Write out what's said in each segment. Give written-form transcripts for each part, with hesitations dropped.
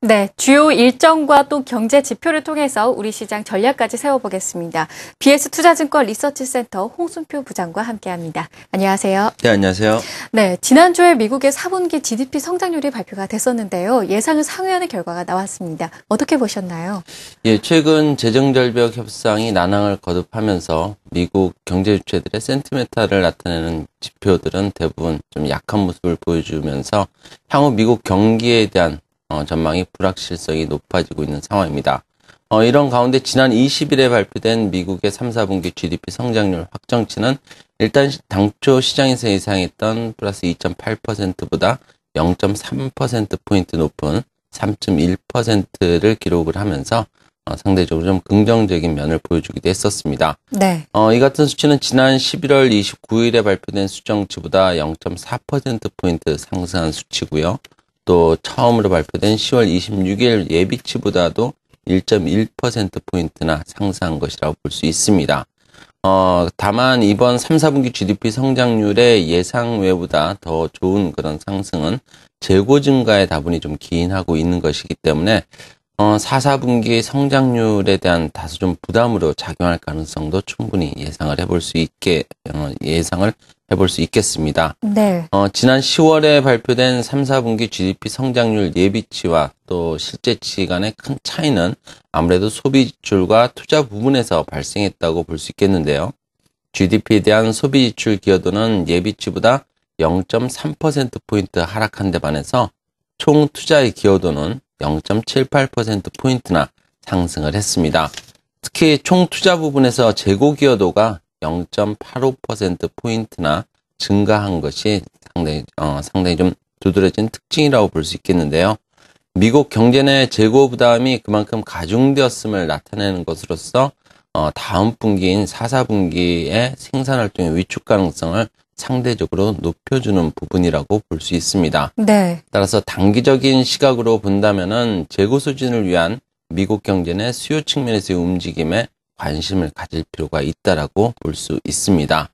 네, 주요 일정과 또 경제 지표를 통해서 우리 시장 전략까지 세워보겠습니다. BS투자증권 리서치센터 홍순표 부장과 함께합니다. 안녕하세요. 네, 안녕하세요. 네, 지난주에 미국의 4분기 GDP 성장률이 발표가 됐었는데요. 예상을 상회하는 결과가 나왔습니다. 어떻게 보셨나요? 예, 최근 재정절벽 협상이 난항을 거듭하면서 미국 경제 주체들의 센티멘탈을 나타내는 지표들은 대부분 좀 약한 모습을 보여주면서 향후 미국 경기에 대한 전망이 불확실성이 높아지고 있는 상황입니다. 이런 가운데 지난 20일에 발표된 미국의 3, 4분기 GDP 성장률 확정치는 일단 당초 시장에서 예상했던 플러스 2.8%보다 0.3%포인트 높은 3.1%를 기록을 하면서 상대적으로 좀 긍정적인 면을 보여주기도 했었습니다. 네. 이 같은 수치는 지난 11월 29일에 발표된 수정치보다 0.4%포인트 상승한 수치고요. 또 처음으로 발표된 10월 26일 예비치보다도 1.1%포인트나 상승한 것이라고 볼 수 있습니다. 다만 이번 3, 4분기 GDP 성장률의 예상 외보다 더 좋은 그런 상승은 재고 증가의 다분히 좀 기인하고 있는 것이기 때문에 4, 4분기 성장률에 대한 다소 좀 부담으로 작용할 가능성도 충분히 예상을 해볼 수 있겠습니다. 네. 지난 10월에 발표된 3, 4분기 GDP 성장률 예비치와 또 실제치 간의 큰 차이는 아무래도 소비 지출과 투자 부분에서 발생했다고 볼 수 있겠는데요. GDP에 대한 소비 지출 기여도는 예비치보다 0.3%포인트 하락한 데 반해서 총 투자의 기여도는 0.78%포인트나 상승을 했습니다. 특히 총 투자 부분에서 재고 기여도가 0.85%포인트나 증가한 것이 상당히 좀 두드러진 특징이라고 볼 수 있겠는데요. 미국 경제 내 재고 부담이 그만큼 가중되었음을 나타내는 것으로서 다음 분기인 4, 4분기의 생산활동의 위축 가능성을 상대적으로 높여주는 부분이라고 볼 수 있습니다. 네. 따라서 단기적인 시각으로 본다면은 재고 소진을 위한 미국 경제 내 수요 측면에서의 움직임에 관심을 가질 필요가 있다라고 볼 수 있습니다.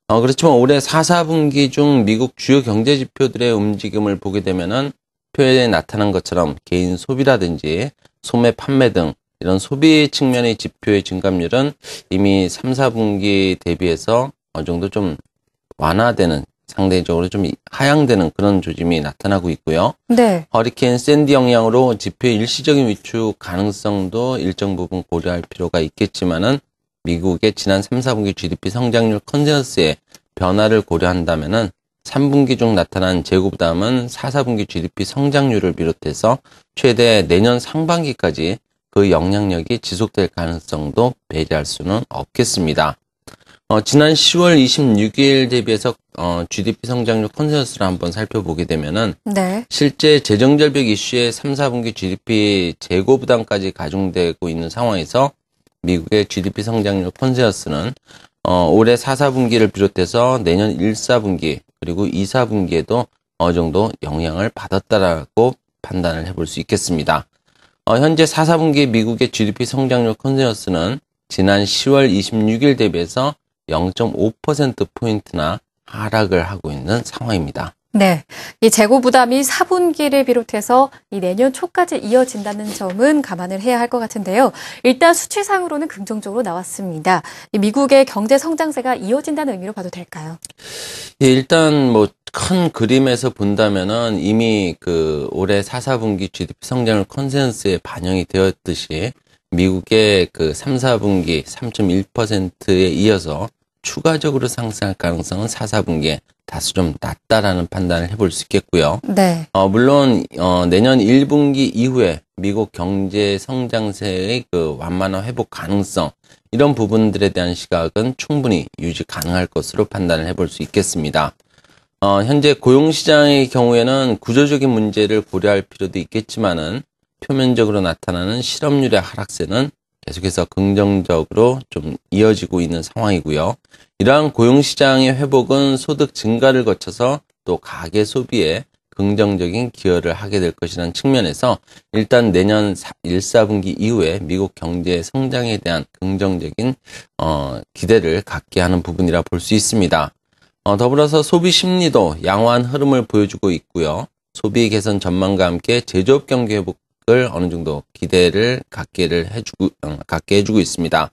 그렇지만 올해 4, 4분기 중 미국 주요 경제 지표들의 움직임을 보게 되면은 표에 나타난 것처럼 개인 소비라든지 소매 판매 등 이런 소비 측면의 지표의 증감률은 이미 3, 4분기 대비해서 어느 정도 좀 완화되는, 상대적으로 좀 하향되는 그런 조짐이 나타나고 있고요. 네. 허리케인 샌디 영향으로 지표의 일시적인 위축 가능성도 일정 부분 고려할 필요가 있겠지만은 미국의 지난 3, 4분기 GDP 성장률 컨센서스의 변화를 고려한다면은 3분기 중 나타난 재고 부담은 4, 4분기 GDP 성장률을 비롯해서 최대 내년 상반기까지 그 영향력이 지속될 가능성도 배제할 수는 없겠습니다. 지난 10월 26일 대비해서 GDP 성장률 컨센서스를 한번 살펴보게 되면은 네. 실제 재정절벽 이슈에 3, 4분기 GDP 재고 부담까지 가중되고 있는 상황에서 미국의 GDP 성장률 컨센서스는 올해 4, 4분기를 비롯해서 내년 1, 4분기 그리고 2, 4분기에도 어느 정도 영향을 받았다라고 판단을 해볼 수 있겠습니다. 현재 4, 4분기 미국의 GDP 성장률 컨센서스는 지난 10월 26일 대비해서 0.5%포인트나 하락을 하고 있는 상황입니다. 네. 이 재고 부담이 4분기를 비롯해서 이 내년 초까지 이어진다는 점은 감안을 해야 할 것 같은데요. 일단 수치상으로는 긍정적으로 나왔습니다. 이 미국의 경제 성장세가 이어진다는 의미로 봐도 될까요? 예, 일단 큰 그림에서 본다면은 이미 올해 4, 4분기 GDP 성장률 컨센서스에 반영이 되었듯이 미국의 3, 4분기 3.1%에 이어서 추가적으로 상승할 가능성은 4, 4분기에 다소 좀 낮다라는 판단을 해볼 수 있겠고요. 네. 물론 내년 1분기 이후에 미국 경제 성장세의 완만한 회복 가능성 이런 부분들에 대한 시각은 충분히 유지 가능할 것으로 판단을 해볼 수 있겠습니다. 현재 고용시장의 경우에는 구조적인 문제를 고려할 필요도 있겠지만은 표면적으로 나타나는 실업률의 하락세는 계속해서 긍정적으로 좀 이어지고 있는 상황이고요. 이러한 고용시장의 회복은 소득 증가를 거쳐서 또 가계 소비에 긍정적인 기여를 하게 될 것이라는 측면에서 일단 내년 1, 4분기 이후에 미국 경제 성장에 대한 긍정적인 기대를 갖게 하는 부분이라 볼 수 있습니다. 더불어서 소비 심리도 양호한 흐름을 보여주고 있고요. 소비 개선 전망과 함께 제조업 경기 회복 것을 어느 정도 기대를 갖게 해주고 있습니다.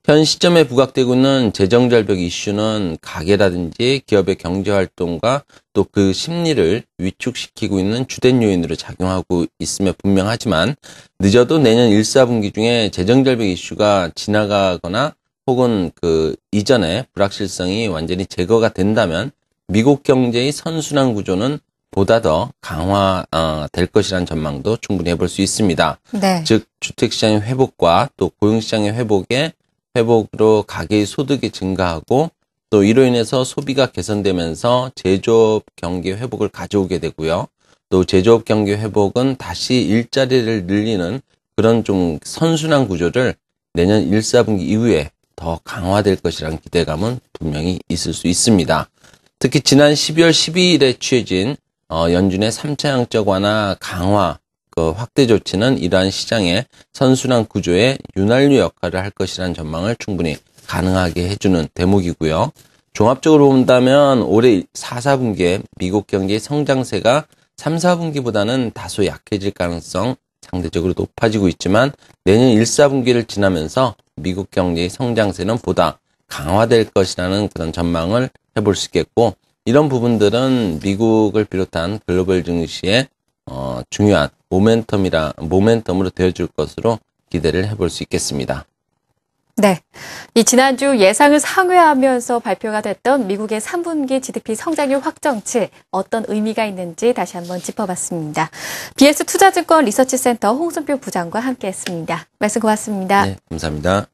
현 시점에 부각되고 있는 재정절벽 이슈는 가계라든지 기업의 경제활동과 또 그 심리를 위축시키고 있는 주된 요인으로 작용하고 있음에 분명하지만 늦어도 내년 1, 4분기 중에 재정절벽 이슈가 지나가거나 혹은 그 이전에 불확실성이 완전히 제거가 된다면 미국 경제의 선순환 구조는 보다 더 강화될 것이라는 전망도 충분히 해볼 수 있습니다. 네. 즉 주택시장의 회복과 또 고용시장의 회복으로 가계의 소득이 증가하고 또 이로 인해서 소비가 개선되면서 제조업 경기 회복을 가져오게 되고요. 또 제조업 경기 회복은 다시 일자리를 늘리는 그런 좀 선순환 구조를 내년 1, 4분기 이후에 더 강화될 것이라는 기대감은 분명히 있을 수 있습니다. 특히 지난 12월 12일에 취해진 연준의 3차 양적 완화 강화 확대 조치는 이러한 시장의 선순환 구조에 윤활유 역할을 할 것이라는 전망을 충분히 가능하게 해주는 대목이고요. 종합적으로 본다면 올해 4, 4분기에 미국 경제의 성장세가 3, 4분기보다는 다소 약해질 가능성 상대적으로 높아지고 있지만 내년 1, 4분기를 지나면서 미국 경제의 성장세는 보다 강화될 것이라는 그런 전망을 해볼 수 있겠고 이런 부분들은 미국을 비롯한 글로벌 증시의 중요한 모멘텀으로 되어줄 것으로 기대를 해볼 수 있겠습니다. 네. 이 지난주 예상을 상회하면서 발표가 됐던 미국의 3분기 GDP 성장률 확정치 어떤 의미가 있는지 다시 한번 짚어봤습니다. BS 투자증권 리서치센터 홍순표 부장과 함께했습니다. 말씀 고맙습니다. 네, 감사합니다.